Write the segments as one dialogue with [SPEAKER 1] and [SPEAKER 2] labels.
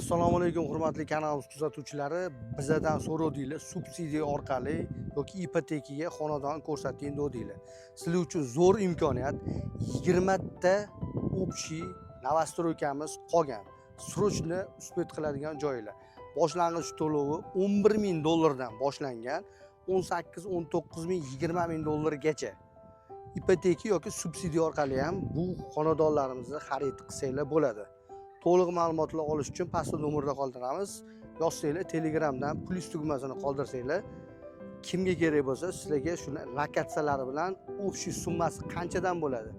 [SPEAKER 1] Assalomu alaykum hurmatli kanalimiz kuzatuvchilari. Bizdan so'rovdinglar, subsidiya orqali yoki ipotekaga xonadon ko'rsating dedinglar. Sizlar uchun zo'r imkoniyat. 20 ta общий новостройкamiz qolgan. Срочно uspet qiladigan joylar. Boshlang'ich to'lovi $11,000 boshlangan, 18-19 $20,000gacha. Ipoteka yoki subsidiya orqali ham bu xonadonlarimizni xarid qilsanglar bo'ladi. To'liq ma'lumotlar olish uchun pastda nomerda qoldiramiz. Yozsanglar, Telegramdan plus tugmasini qoldirsanglar, kimga kerak bo'lsa sizlarga shuni lokatsiyalari bilan общий summasi qanchadan bo'ladi,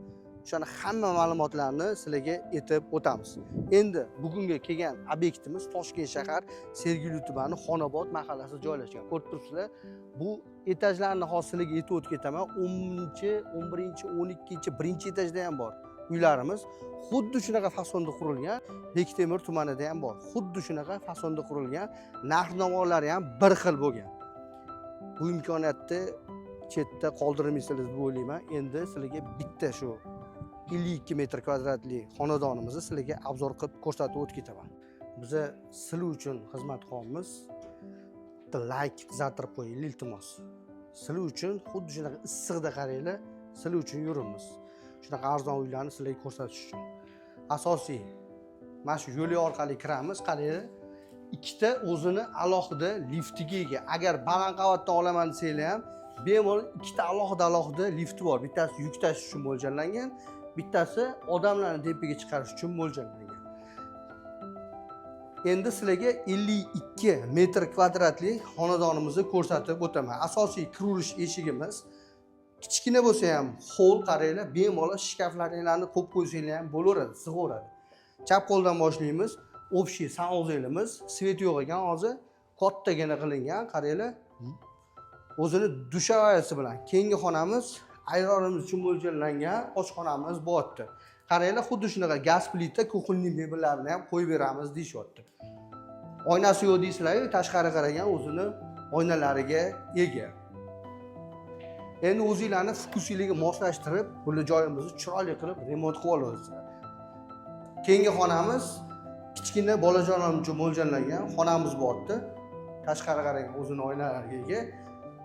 [SPEAKER 1] o'shani hamma ma'lumotlarni sizlarga aytib o'tamiz. Endi bugunga kelgan obyektimiz Toshkent shahar Sergeli tumani Xonobod mahallasida joylashgan. Ko'rib turibsizlar, bu etajlarni hosiliga yetib o'tib ketaman. 10-chi, 11-chi, 12-chi, 1-etajda ham bor. Uylarimiz xuddi shunaqa fasonda qurilgan. Bektemir tumanida ham bor. Xuddi shunaqa fasonda qurilgan. Narx-navolari ham bir xil bo'lgan. Bu imkoniyatni chetda qoldirmaysizlar deb o'ylayman. Endi sizlarga bitta shu 52 metr kvadratli xonadonimizni sizlarga obzor qilib ko'rsatib o'tib ketaman. Biza sizlar uchun xizmatxonimiz. Like qizartirib qo'ying, iltimos. Sizlar uchun xuddi shunaqa issiqda qaranglar, sizlar uchun yurimiz. Shunaqa arzon uylarni sizlarga ko'rsatish uchun. Asosiy mana shu yo'l orqali kiramiz. Qaranglar, ikkita o'zini alohida liftiga ega. Agar baland qavatdan olaman desanglar ham, bemalol ikkita alohida lifti bor. Bittasi yuk tashish uchun mo'ljallangan, bittasi odamlarni tepaga chiqarish uchun mo'ljallangan. Endi sizlarga 52 metr kvadratli xonadonimizni ko'rsatib o'taman. Asosiy kiruvchi eshigimiz kichkina bo'lsa ham hol, qaranglar, bemalol shkaflaringlarni qo'yib qo'ysanglar ham bo'laveradi, sig'averadi. Chap qo'ldan boshlaymiz. Общий sanuzelimiz, svet yo'q ekan, hozir kattagina qilingan, qaranglar. O'zini dushavasi bilan. Keyingi xonamiz ayronimiz uchun mo'ljallangan oshxonamiz bo'lyapti. Qaranglar, xuddi shunaqa gaz plita, kuxonniy mebellarni ham qo'yib beramiz deyishyapti. Oynasi yo'q deysizlar-ku, tashqari qaragan o'zini oynalariga ega. Endi o'zingizlarni fokusingizga moslashtirib, bu joyimizni chiroyli qilib remont qilib olasizlar. Keyingi xonamiz kichkina bolajonim uchun mo'ljallangan xonamiz bo'lyapti. Tashqari qaragan o'zini oynalariga ega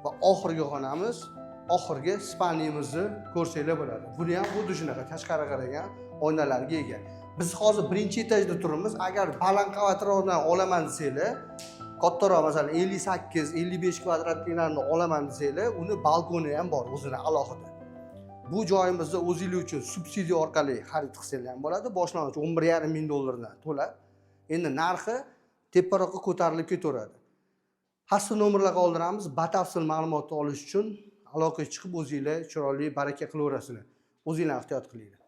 [SPEAKER 1] va oxirgi xonamiz, oxirgi spalniyamizni ko'rsanglar bo'ladi. Buni ham xuddi shunaqa tashqari qaragan oynalarga ega. Biz hozir 1-etajda turibmiz. Agar baland qavatlardan olaman desanglar, kattaroq, masalan 58-55 kvadratliklarni olaman desanglar, uni balkoni ham bor, o'zini alohida. Bu joyimizni o'zingiz uchun subsidiya orqali xarid qilsanglar ham bo'ladi. Boshlang'ich $11,500 dan to'lab. Endi narxi teparoqqa ko'tarilib ketaveradi. Pastda nomerlar qoldiramiz. Batafsil ma'lumot olish uchun aloqaga chiqib o'zingizlar chiroyli baraka qilaverasizlar. O'zingizlar ehtiyot qilinglar.